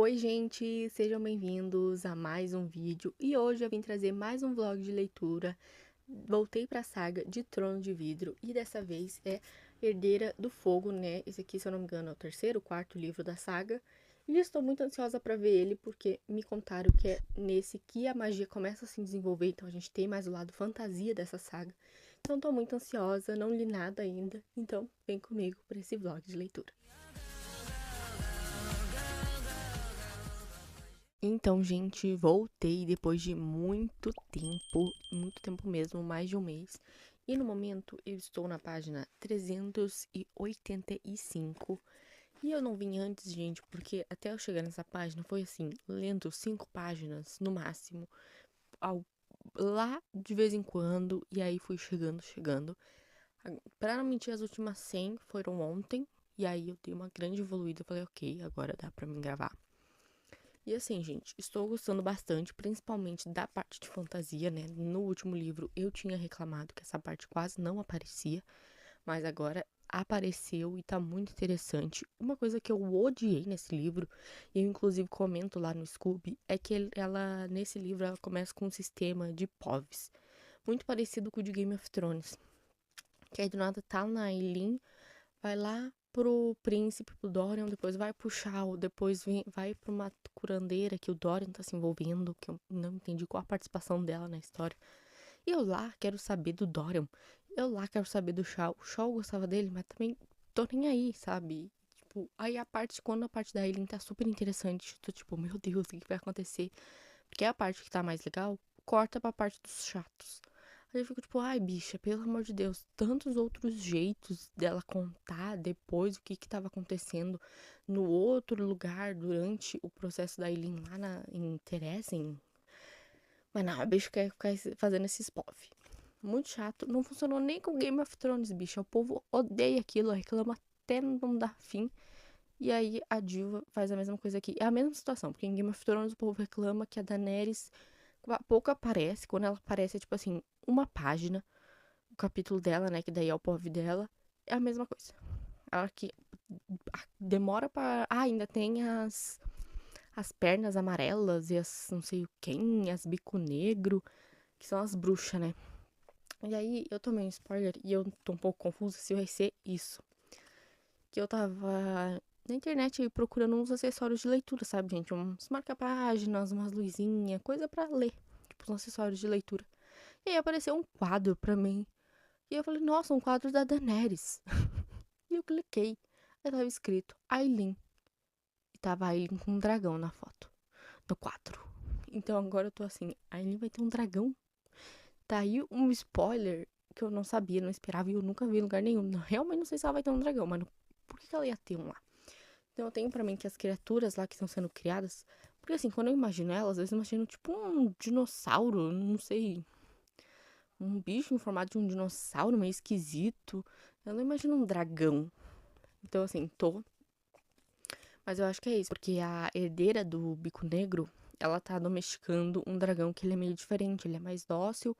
Oi, gente, sejam bem-vindos a mais um vídeo e hoje eu vim trazer mais um vlog de leitura. Voltei para a saga de Trono de Vidro e dessa vez é Herdeira do Fogo, né? Esse aqui, se eu não me engano, é o terceiro, quarto livro da saga. E estou muito ansiosa para ver ele porque me contaram que é nesse que a magia começa a se desenvolver, então a gente tem mais o lado fantasia dessa saga. Então estou muito ansiosa, não li nada ainda, então vem comigo para esse vlog de leitura. Então, gente, voltei depois de muito tempo mesmo, mais de um mês. E no momento eu estou na página 385. E eu não vim antes, gente, porque até eu chegar nessa página foi assim, lendo 5 páginas no máximo, ao, lá de vez em quando, e aí fui chegando. Pra não mentir, as últimas 100 foram ontem, e aí eu dei uma grande evoluída, eu falei, ok, agora dá pra mim gravar. E assim, gente, estou gostando bastante, principalmente da parte de fantasia, né? No último livro eu tinha reclamado que essa parte quase não aparecia, mas agora apareceu e tá muito interessante. Uma coisa que eu odiei nesse livro, e eu inclusive comento lá no Scooby, é que ela, nesse livro, ela começa com um sistema de povs, muito parecido com o de Game of Thrones. Que aí do nada tá na Aileen, vai lá pro príncipe, pro Dorian, depois vai pro Shao, depois vai pra uma curandeira que o Dorian tá se envolvendo, que eu não entendi qual a participação dela na história. E eu lá quero saber do Dorian, eu lá quero saber do Shao. O Shao gostava dele, mas também tô nem aí, sabe? Tipo, aí quando a parte da Aileen tá super interessante, tô tipo, meu Deus, o que vai acontecer? Porque a parte que tá mais legal, corta pra parte dos chatos. Aí eu fico tipo, ai, bicha, pelo amor de Deus, tantos outros jeitos dela contar depois o que tava acontecendo no outro lugar durante o processo da Eileen lá em Teresin. Mas não, a bicho quer ficar fazendo esses POV. Muito chato, não funcionou nem com Game of Thrones, bicha. O povo odeia aquilo, reclama até não dar fim. E aí a Diva faz a mesma coisa aqui. É a mesma situação, porque em Game of Thrones o povo reclama que a Daenerys pouco aparece. Quando ela aparece é tipo assim, uma página, o capítulo dela, né, que daí é o POV dela, é a mesma coisa. Ela que demora pra... Ah, ainda tem as pernas amarelas e as não sei o quem, as bico negro, que são as bruxas, né? E aí eu tomei um spoiler e eu tô um pouco confusa se vai ser isso. Que eu tava na internet aí procurando uns acessórios de leitura, sabe, gente? Uns marca-páginas, umas luzinhas, coisa pra ler. Tipo, uns acessórios de leitura. E aí apareceu um quadro pra mim. E eu falei, nossa, um quadro da Daenerys. E eu cliquei. Aí tava escrito Aileen. E tava a Aileen com um dragão na foto. No quadro. Então agora eu tô assim, a Aileen vai ter um dragão? Tá aí um spoiler que eu não sabia, não esperava e eu nunca vi em lugar nenhum. Realmente não sei se ela vai ter um dragão, mas por que ela ia ter um lá? Então eu tenho pra mim que as criaturas lá que estão sendo criadas. Porque assim, quando eu imagino elas, às vezes eu imagino tipo um dinossauro, não sei. Um bicho em formato de um dinossauro meio esquisito. Eu não imagino um dragão. Então, assim, tô. Mas eu acho que é isso, porque a herdeira do Bico Negro, ela tá domesticando um dragão que ele é meio diferente. Ele é mais dócil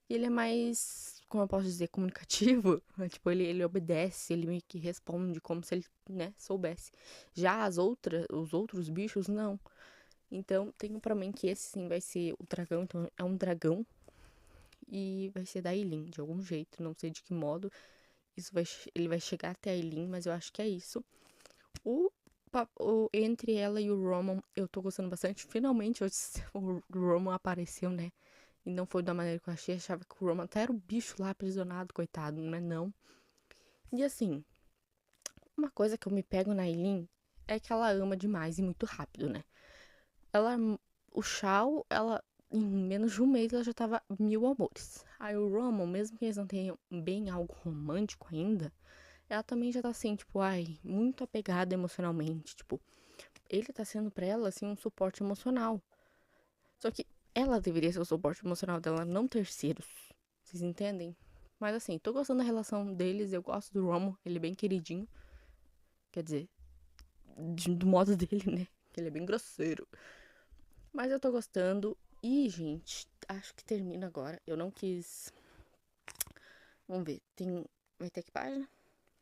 e ele é mais, como eu posso dizer, comunicativo. Tipo, ele obedece, ele meio que responde como se ele, né, soubesse. Já os outros bichos, não. Então, tenho pra mim que esse sim vai ser o dragão. Então, é um dragão e vai ser da Eileen, de algum jeito. Não sei de que modo. Ele vai chegar até a Eileen, mas eu acho que é isso. O, entre ela e o Roman, eu tô gostando bastante. Finalmente o Roman apareceu, né? E não foi da maneira que eu achei. Achava que o Roman até era o bicho lá aprisionado, coitado, não é não. E assim, uma coisa que eu me pego na Eileen é que ela ama demais e muito rápido, né? Ela, o Shao, ela, em menos de um mês, ela já tava mil amores. Aí o Roman, mesmo que eles não tenham bem algo romântico ainda, ela também já tá assim, tipo, ai, muito apegada emocionalmente. Tipo, ele tá sendo pra ela, assim, um suporte emocional. Só que ela deveria ser o suporte emocional dela, não terceiros. Vocês entendem? Mas assim, tô gostando da relação deles, eu gosto do Romo, ele é bem queridinho. Quer dizer, do modo dele, né? Que ele é bem grosseiro. Mas eu tô gostando. E, gente, acho que termina agora. Eu não quis. Vamos ver, tem. Vai ter que página?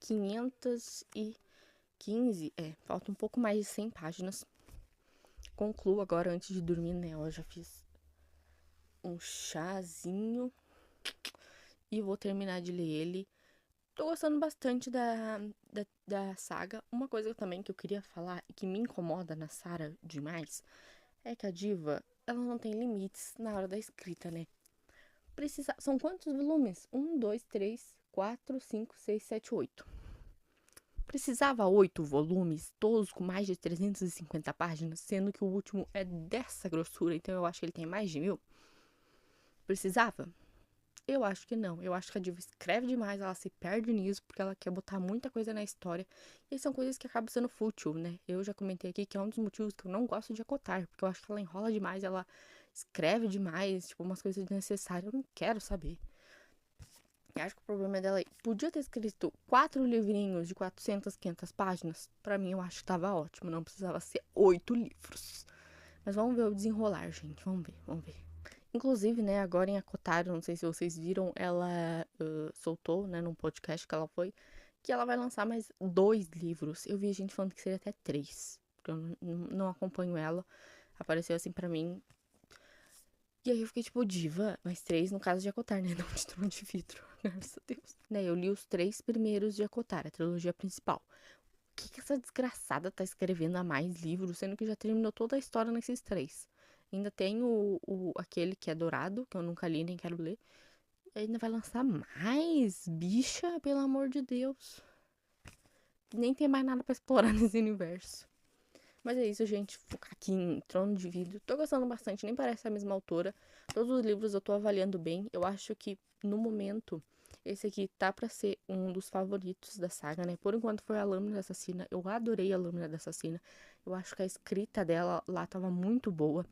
515. É, falta um pouco mais de 100 páginas. concluo agora antes de dormir, né? Eu já fiz um chazinho e vou terminar de ler ele. Tô gostando bastante da saga. Uma coisa também que eu queria falar e que me incomoda na Sarah demais é que a diva, ela não tem limites na hora da escrita, né? São quantos volumes? 1, 2, 3, 4, 5, 6, 7, 8. Precisava 8 volumes, todos com mais de 350 páginas, sendo que o último é dessa grossura, então eu acho que ele tem mais de 1000. Precisava? Eu acho que não. Eu acho que a diva escreve demais, ela se perde nisso, porque ela quer botar muita coisa na história. E são coisas que acabam sendo fútil, né? Eu já comentei aqui que é um dos motivos que eu não gosto de Acotar, porque eu acho que ela enrola demais, ela escreve demais, tipo, umas coisas desnecessárias. Eu não quero saber. Eu acho que o problema dela é, podia ter escrito 4 livrinhos de 400, 500 páginas. Pra mim, eu acho que tava ótimo. Não precisava ser 8 livros. Mas vamos ver o desenrolar, gente. Vamos ver, vamos ver. Inclusive, né, agora em Acotaro, não sei se vocês viram, ela soltou, né, num podcast que ela foi, que ela vai lançar mais 2 livros. Eu vi gente falando que seria até 3, porque eu não acompanho ela. Apareceu assim pra mim. E aí eu fiquei tipo, diva, mais 3 no caso de Acotar, né, não de Trono de Vidro, graças a Deus. Né, eu li os 3 primeiros de Acotar, a trilogia principal. O que essa desgraçada tá escrevendo a mais livros, sendo que já terminou toda a história nesses 3? Ainda tem aquele que é dourado, que eu nunca li nem quero ler. E ainda vai lançar mais? Bicha, pelo amor de Deus. Nem tem mais nada pra explorar nesse universo. Mas é isso, gente. Focar aqui em Trono de Vidro. Tô gostando bastante, nem parece a mesma autora. Todos os livros eu tô avaliando bem. Eu acho que, no momento, esse aqui tá pra ser um dos favoritos da saga, né? Por enquanto foi a Lâmina Assassina. Eu adorei a Lâmina da Assassina. Eu acho que a escrita dela lá tava muito boa,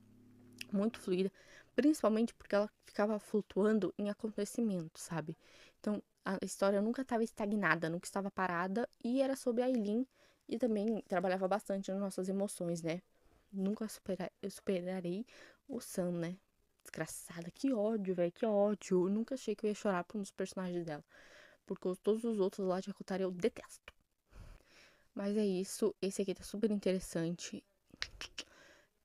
muito fluida. Principalmente porque ela ficava flutuando em acontecimentos, sabe? Então, a história nunca estava estagnada, nunca estava parada. E era sobre a Aileen. E também trabalhava bastante nas nossas emoções, né? Nunca eu superarei o Sam, né? Desgraçada, que ódio, velho, que ódio. Eu nunca achei que eu ia chorar por um dos personagens dela. Porque todos os outros lá de Akutari eu detesto. Mas é isso, esse aqui tá super interessante.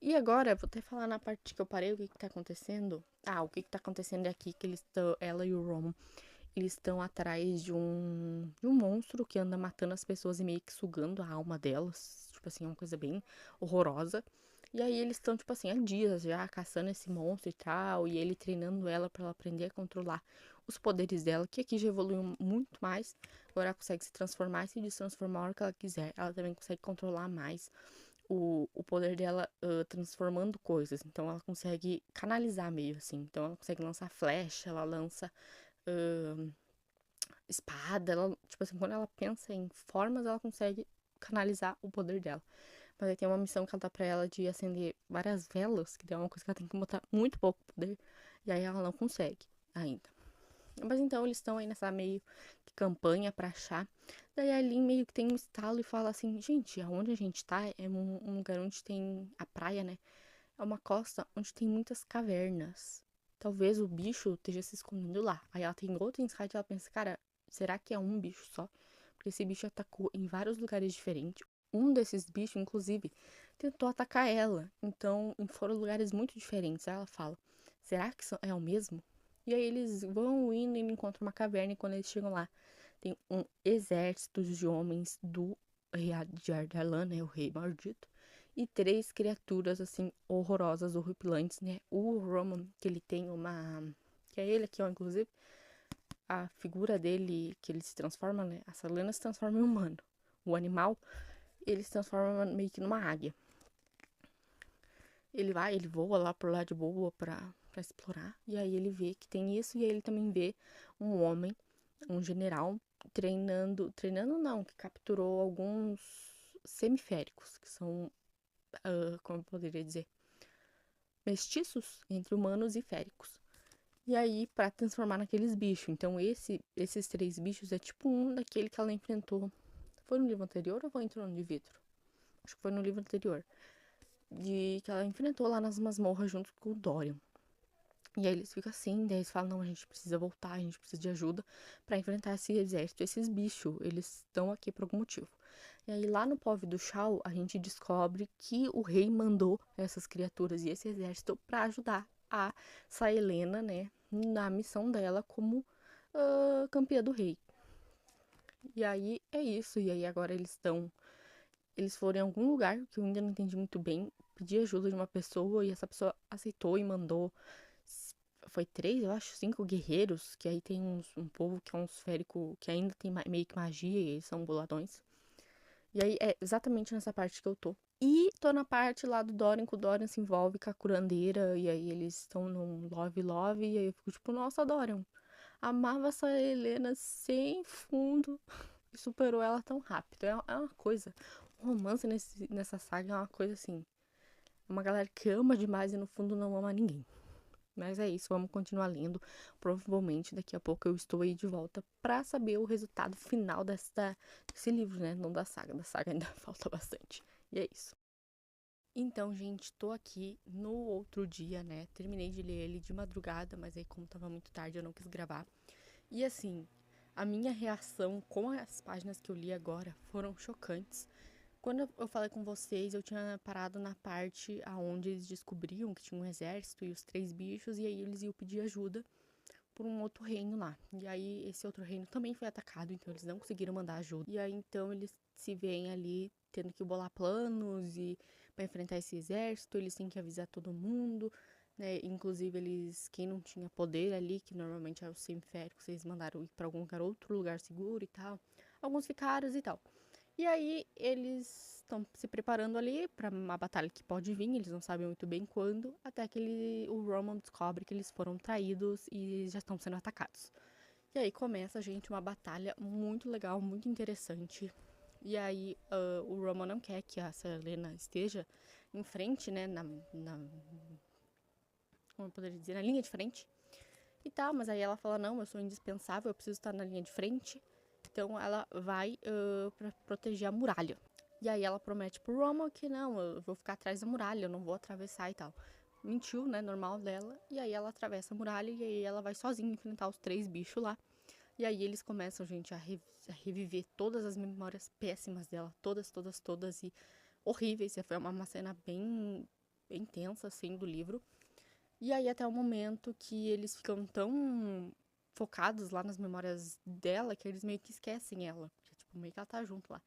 E agora, vou até falar na parte que eu parei o que tá acontecendo. O que tá acontecendo é aqui que ela e o Roman, eles estão atrás de um monstro que anda matando as pessoas e meio que sugando a alma delas. Tipo assim, é uma coisa bem horrorosa. E aí eles estão, tipo assim, há dias já caçando esse monstro e tal. E ele treinando ela pra ela aprender a controlar os poderes dela, que aqui já evoluiu muito mais. Agora ela consegue se transformar e se destransformar a hora que ela quiser. Ela também consegue controlar mais o poder dela transformando coisas. Então ela consegue canalizar meio assim. Então ela consegue lançar flecha, ela lança espada, ela, tipo assim, quando ela pensa em formas, ela consegue canalizar o poder dela. Mas aí tem uma missão que ela dá pra ela de acender várias velas, que é uma coisa que ela tem que botar muito pouco poder, e aí ela não consegue ainda. Mas então eles estão aí nessa meio que campanha pra achar. Daí a Lin meio que tem um estalo e fala assim, gente, aonde a gente tá é um lugar onde tem a praia, né? É uma costa onde tem muitas cavernas. Talvez o bicho esteja se escondendo lá. Aí ela tem outro insight e ela pensa, cara, será que é um bicho só? Porque esse bicho atacou em vários lugares diferentes. Um desses bichos, inclusive, tentou atacar ela. Então, foram lugares muito diferentes. Aí ela fala, será que é o mesmo? E aí eles vão indo e encontram uma caverna. E quando eles chegam lá, tem um exército de homens do rei de Ardalan, né? O rei maldito. E 3 criaturas, assim, horrorosas, horripilantes, né? O Roman, que ele tem uma... Que é ele aqui, ó, inclusive. A figura dele, que ele se transforma, né? A Selena se transforma em humano. O animal, ele se transforma meio que numa águia. Ele voa lá por lá de boa pra explorar. E aí ele vê que tem isso. E aí ele também vê um homem, um general, treinando não, que capturou alguns semiféricos, que são, como eu poderia dizer, mestiços entre humanos e féricos. E aí, pra transformar naqueles bichos. Então, esses 3 bichos é tipo um daquele que ela enfrentou. Foi no livro anterior ou foi em Trono de Vidro? Acho que foi no livro anterior. De que ela enfrentou lá nas masmorras junto com o Dorian. E aí eles ficam assim, daí eles falam, não, a gente precisa voltar, a gente precisa de ajuda pra enfrentar esse exército, esses bichos. Eles estão aqui por algum motivo. E aí lá no Pove do Shao, a gente descobre que o rei mandou essas criaturas e esse exército para ajudar a Saelena, né, na missão dela como campeã do rei. E aí é isso. E aí agora eles foram em algum lugar que eu ainda não entendi muito bem, pedi ajuda de uma pessoa e essa pessoa aceitou e mandou. Foi 3, eu acho, 5 guerreiros, que aí tem um povo que é um esférico, que ainda tem meio que magia e eles são boladões. E aí é exatamente nessa parte que eu tô. E tô na parte lá do Dorian, que o Dorian se envolve com a curandeira, e aí eles estão num love, e aí eu fico tipo, nossa, Dorian, amava essa Helena sem fundo e superou ela tão rápido. É uma coisa, o romance nessa saga é uma coisa assim, uma galera que ama demais e no fundo não ama ninguém. Mas é isso, vamos continuar lendo. Provavelmente daqui a pouco eu estou aí de volta pra saber o resultado final desse livro, né? Não da saga. Da saga ainda falta bastante. E é isso. Então, gente, tô aqui no outro dia, né? Terminei de ler ele de madrugada, mas aí, como tava muito tarde, eu não quis gravar. E assim, a minha reação com as páginas que eu li agora foram chocantes. Quando eu falei com vocês, eu tinha parado na parte aonde eles descobriam que tinha um exército e os 3 bichos, e aí eles iam pedir ajuda por um outro reino lá. E aí esse outro reino também foi atacado, então eles não conseguiram mandar ajuda. E aí então eles se veem ali tendo que bolar planos e para enfrentar esse exército, eles têm que avisar todo mundo, né? Inclusive eles, quem não tinha poder ali, que normalmente é o semiféricos, eles mandaram ir para algum outro lugar seguro e tal. Alguns ficaram e tal. E aí eles estão se preparando ali para uma batalha que pode vir, eles não sabem muito bem quando, até que o Roman descobre que eles foram traídos e já estão sendo atacados. E aí começa, gente, uma batalha muito legal, muito interessante. E aí o Roman não quer que a Selena esteja em frente, né, como eu poderia dizer, na linha de frente e tal, mas aí ela fala, não, eu sou indispensável, eu preciso estar na linha de frente. Então ela vai pra proteger a muralha. E aí ela promete pro Roman que não, eu vou ficar atrás da muralha, eu não vou atravessar e tal. Mentiu, né, normal dela. E aí ela atravessa a muralha e aí ela vai sozinha enfrentar os 3 bichos lá. E aí eles começam, gente, a reviver todas as memórias péssimas dela. Todas, todas, todas. E horríveis. Foi uma cena bem tensa, assim, do livro. E aí até o momento que eles ficam tão focados lá nas memórias dela que eles meio que esquecem ela. Porque, tipo, meio que ela tá junto lá.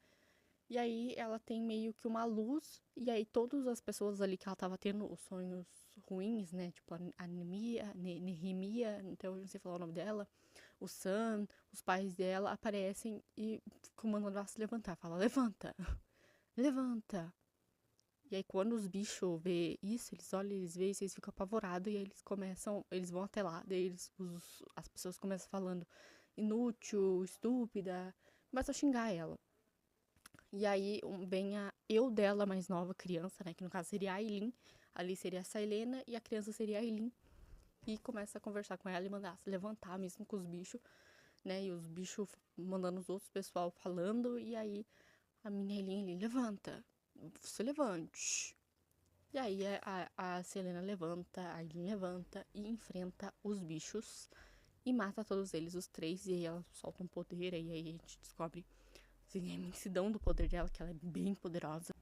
E aí ela tem meio que uma luz, e aí todas as pessoas ali que ela tava tendo os sonhos ruins, né? Tipo, a Anemia, Nehemia, então eu não sei falar o nome dela, o Sam, os pais dela aparecem e ficam mandando ela se levantar. Fala, levanta, levanta. E aí quando os bichos vê isso, eles olham, eles veem isso, eles ficam apavorados, e aí eles vão até lá, daí as pessoas começam falando inútil, estúpida, começam a xingar ela. E aí vem a eu dela mais nova, criança, né? Que no caso seria a Aileen. Ali seria essa Helena e a criança seria a Aileen. E começa a conversar com ela e mandar se levantar mesmo com os bichos, né? E os bichos mandando os outros pessoal falando. E aí a minha Aileen ali, levanta, se levante. E aí a Selena levanta, a Aileen levanta e enfrenta os bichos. E mata todos eles, os 3. E aí ela solta um poder. E aí a gente descobre assim, a imensidão do poder dela, que ela é bem poderosa.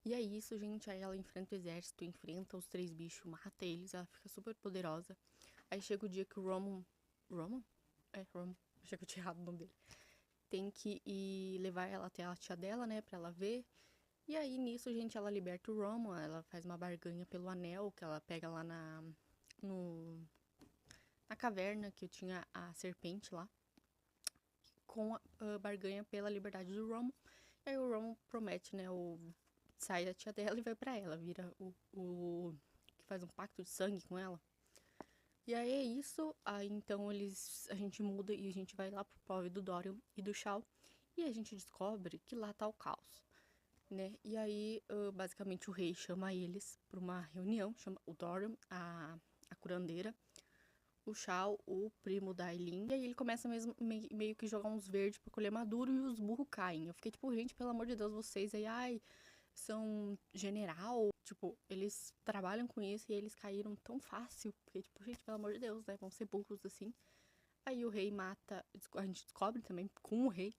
E é isso, gente. Aí ela enfrenta o exército, enfrenta os 3 bichos, mata eles, ela fica super poderosa. Aí chega o dia que o Roman. Roman? É, Roman. Achei que eu tinha errado o nome dele. Tem que ir levar ela até a tia dela, né, pra ela ver. E aí nisso, gente, ela liberta o Roman, ela faz uma barganha pelo anel que ela pega lá no, na caverna que tinha a serpente lá. Com a barganha pela liberdade do Roman. E aí o Roman promete, né, sai da tia dela e vai pra ela, vira o que faz um pacto de sangue com ela. E aí é isso, aí então a gente muda e a gente vai lá pro povo do Dorian e do Shao, e a gente descobre que lá tá o caos, né? E aí, basicamente, o rei chama eles pra uma reunião, chama o Dorian, a curandeira, o Shao, o primo da Aileen, e aí ele começa mesmo meio que jogar uns verdes pra colher maduro e os burros caem. Eu fiquei tipo, gente, pelo amor de Deus, vocês aí, ai, são general, tipo, eles trabalham com isso e eles caíram tão fácil, porque, tipo, gente, pelo amor de Deus, né, vão ser burros assim. Aí o rei mata, a gente descobre também com o rei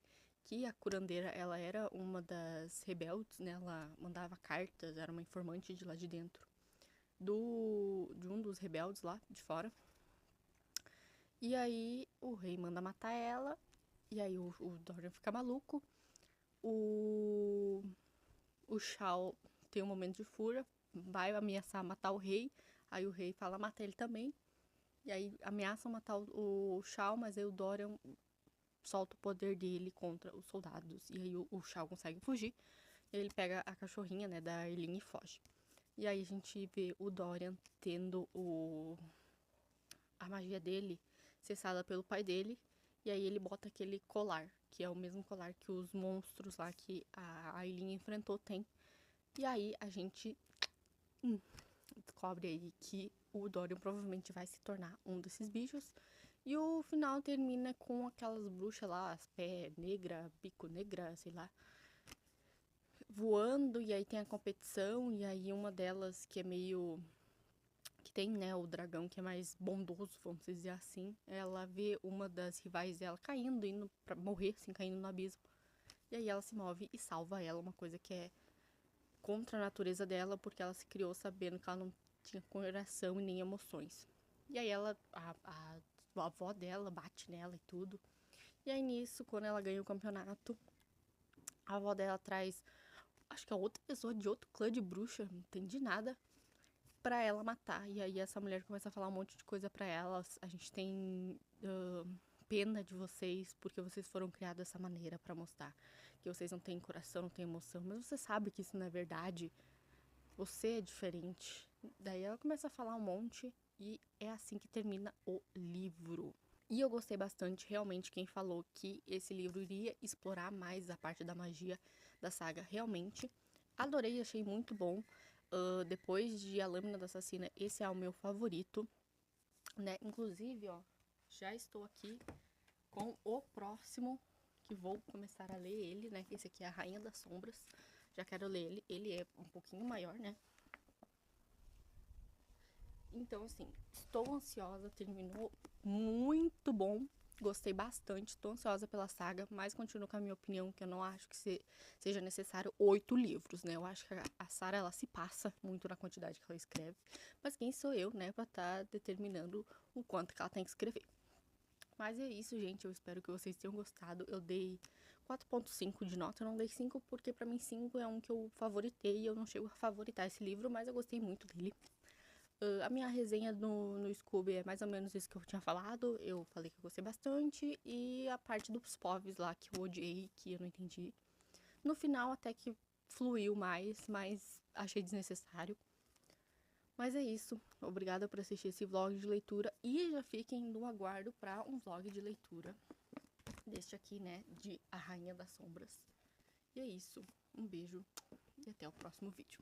que a curandeira, ela era uma das rebeldes, né? Ela mandava cartas, era uma informante de lá de dentro de um dos rebeldes lá de fora. E aí o rei manda matar ela, e aí o Dorian fica maluco. O Shao tem um momento de fúria, vai ameaçar matar o rei, aí o rei fala mata ele também. E aí ameaçam matar o Shao, mas aí o Dorian solta o poder dele contra os soldados. E aí o Shao consegue fugir. E ele pega a cachorrinha, né, da Eileen e foge. E aí a gente vê o Dorian tendo a magia dele cessada pelo pai dele. E aí ele bota aquele colar, que é o mesmo colar que os monstros lá que a Eileen enfrentou tem. E aí a gente descobre aí que o Dorian provavelmente vai se tornar um desses bichos. E o final termina com aquelas bruxas lá, as pé negra, bico negra, sei lá, voando. E aí tem a competição. E aí uma delas que é meio... que tem, né, o dragão que é mais bondoso, vamos dizer assim. Ela vê uma das rivais dela caindo, indo pra morrer, assim, caindo no abismo. E aí ela se move e salva ela, uma coisa que é contra a natureza dela, porque ela se criou sabendo que ela não tinha coração e nem emoções. E aí ela, a avó dela bate nela e tudo. E aí nisso, quando ela ganha o campeonato, a avó dela traz, acho que é outra pessoa de outro clã de bruxa, não entendi nada, pra ela matar. E aí essa mulher começa a falar um monte de coisa pra ela. A gente tem pena de vocês, porque vocês foram criados dessa maneira pra mostrar que vocês não têm coração, não têm emoção. Mas você sabe que isso não é verdade. Você é diferente. Daí ela começa a falar um monte e é assim que termina o livro. E eu gostei bastante, realmente, quem falou que esse livro iria explorar mais a parte da magia da saga. Realmente, adorei, achei muito bom. Depois de A Lâmina da Assassina, esse é o meu favorito, né? Inclusive, ó, já estou aqui com o próximo, que vou começar a ler ele, né? Esse aqui é A Rainha das Sombras. Já quero ler ele. Ele é um pouquinho maior, né? Então, assim, estou ansiosa, terminou muito bom. Gostei bastante, estou ansiosa pela saga, mas continuo com a minha opinião, que eu não acho que seja necessário 8 livros, né? Eu acho que a Sarah, ela se passa muito na quantidade que ela escreve, mas quem sou eu, né, pra estar determinando o quanto que ela tem que escrever. Mas é isso, gente, eu espero que vocês tenham gostado. Eu dei 4.5 de nota, eu não dei 5 porque pra mim 5 é um que eu favoritei, eu não chego a favoritar esse livro, mas eu gostei muito dele. A minha resenha no Scooby é mais ou menos isso que eu tinha falado. Eu falei que eu gostei bastante. E a parte dos povos lá que eu odiei, que eu não entendi. No final até que fluiu mais, mas achei desnecessário. Mas é isso. Obrigada por assistir esse vlog de leitura. E já fiquem no aguardo para um vlog de leitura deste aqui, né? De A Rainha das Sombras. E é isso. Um beijo e até o próximo vídeo.